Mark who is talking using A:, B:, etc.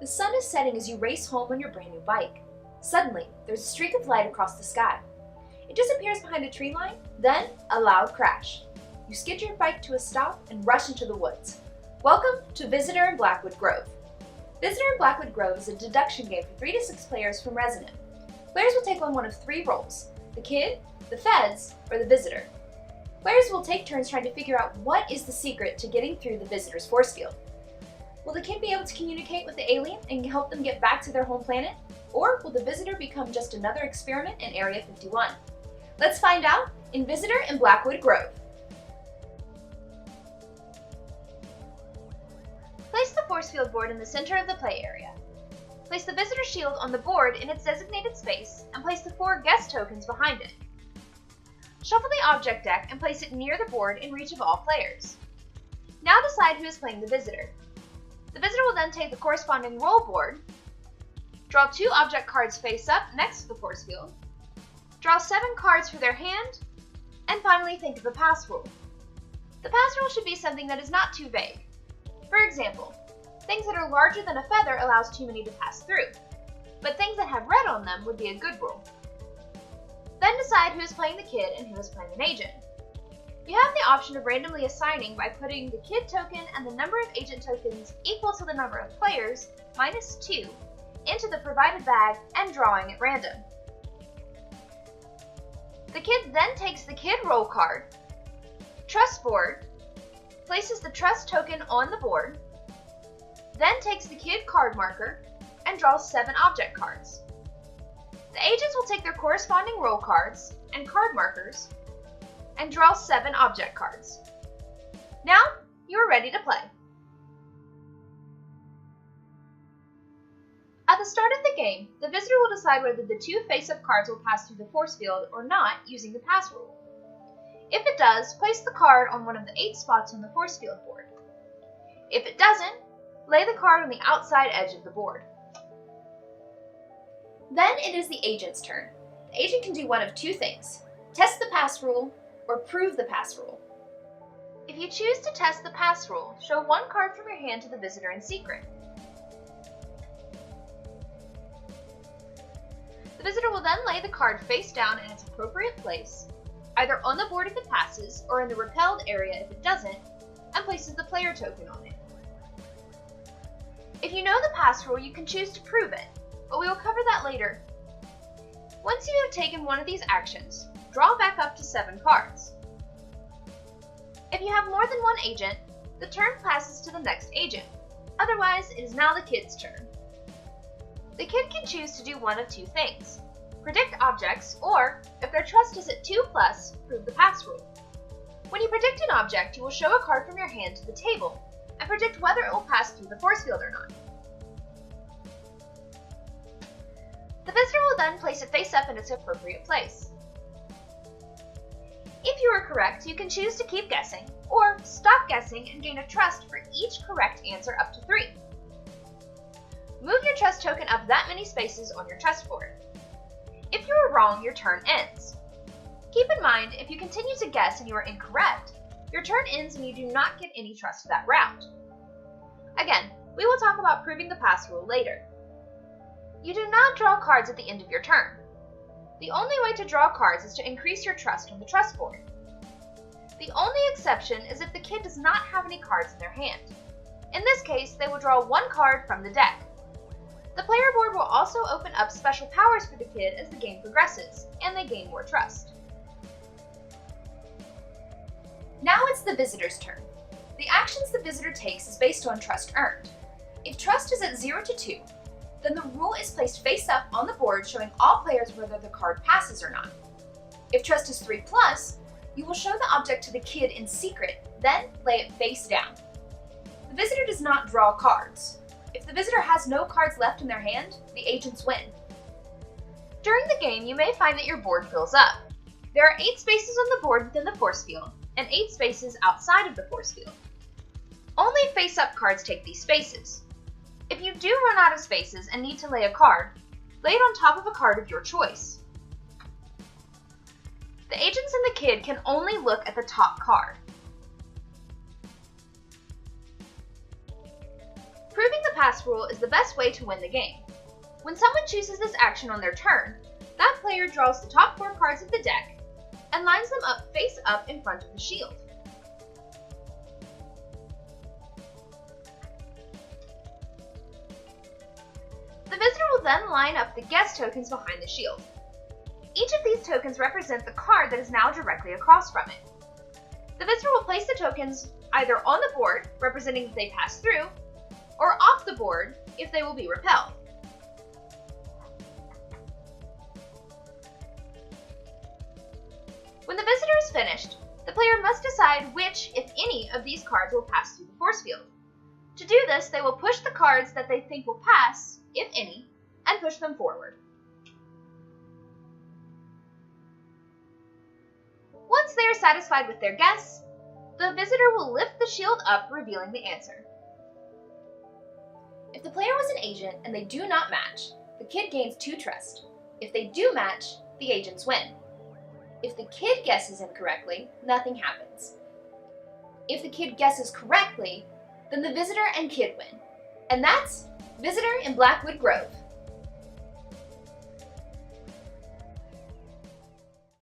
A: The sun is setting as you race home on your brand new bike. Suddenly, there's a streak of light across the sky. It disappears behind a tree line, then a loud crash. You skid your bike to a stop and rush into the woods. Welcome to Visitor in Blackwood Grove. Visitor in Blackwood Grove is a deduction game for 3 to 6 players from Resonym. Players will take on one of 3 roles: the kid, the feds, or the visitor. Players will take turns trying to figure out what is the secret to getting through the visitor's force field. Will the kid be able to communicate with the alien and help them get back to their home planet? Or will the visitor become just another experiment in Area 51? Let's find out in Visitor in Blackwood Grove.
B: Place the force field board in the center of the play area. Place the visitor shield on the board in its designated space and place the 4 guest tokens behind it. Shuffle the object deck and place it near the board in reach of all players. Now decide who is playing the visitor. The visitor will then take the corresponding role board, draw 2 object cards face up next to the force field, draw 7 cards for their hand, and finally think of a pass rule. The pass rule should be something that is not too vague. For example, things that are larger than a feather allows too many to pass through, but things that have red on them would be a good rule. Then decide who is playing the kid and who is playing an agent. You have the option of randomly assigning by putting the kid token and the number of agent tokens equal to the number of players, minus 2, into the provided bag and drawing at random. The kid then takes the kid roll card, trust board, places the trust token on the board, then takes the kid card marker and draws 7 object cards. The agents will take their corresponding roll cards and card markers and draw 7 object cards. Now, you are ready to play. At the start of the game, the visitor will decide whether the 2 face-up cards will pass through the force field or not using the pass rule. If it does, place the card on one of the 8 spots on the force field board. If it doesn't, lay the card on the outside edge of the board.
A: Then it is the agent's turn. The agent can do one of 2 things: test the pass rule or prove the pass rule.
B: If you choose to test the pass rule, show 1 card from your hand to the visitor in secret. The visitor will then lay the card face down in its appropriate place, either on the board if it passes or in the repelled area if it doesn't, and places the player token on it. If you know the pass rule, you can choose to prove it, but we will cover that later. Once you have taken one of these actions, draw back up to 7 cards. If you have more than 1 agent, the turn passes to the next agent. Otherwise, it is now the kid's turn. The kid can choose to do one of 2 things: predict objects, or, if their trust is at 2+, prove the pass rule. When you predict an object, you will show a card from your hand to the table and predict whether it will pass through the force field or not. The visitor will then place it face up in its appropriate place. If you are correct, you can choose to keep guessing, or stop guessing and gain a trust for each correct answer up to 3. Move your trust token up that many spaces on your trust board. If you are wrong, your turn ends. Keep in mind, if you continue to guess and you are incorrect, your turn ends and you do not get any trust for that round. Again, we will talk about proving the pass rule later. You do not draw cards at the end of your turn. The only way to draw cards is to increase your trust on the trust board. The only exception is if the kid does not have any cards in their hand. In this case, they will draw 1 card from the deck. The player board will also open up special powers for the kid as the game progresses, and they gain more trust.
A: Now it's the visitor's turn. The actions the visitor takes is based on trust earned. If trust is at 0 to 2, then the rule is placed face up on the board showing all players whether the card passes or not. If trust is 3+, you will show the object to the kid in secret, then lay it face down. The visitor does not draw cards. If the visitor has no cards left in their hand, the agents win.
B: During the game, you may find that your board fills up. There are 8 spaces on the board within the force field, and 8 spaces outside of the force field. Only face-up cards take these spaces. If you do run out of spaces and need to lay a card, lay it on top of a card of your choice. The agents and the kid can only look at the top card. Proving the pass rule is the best way to win the game. When someone chooses this action on their turn, that player draws the top 4 cards of the deck and lines them up face up in front of the shield. The visitor will then line up the guess tokens behind the shield. Each of these tokens represent the card that is now directly across from it. The visitor will place the tokens either on the board, representing that they pass through, or off the board if they will be repelled. When the visitor is finished, the player must decide which, if any, of these cards will pass through the force field. To do this, they will push the cards that they think will pass, if any, and push them forward. Once they are satisfied with their guess, the visitor will lift the shield up, revealing the answer.
A: If the player was an agent and they do not match, the kid gains 2 trust. If they do match, the agents win. If the kid guesses incorrectly, nothing happens. If the kid guesses correctly, then the visitor and kid win. And that's Visitor in Blackwood Grove.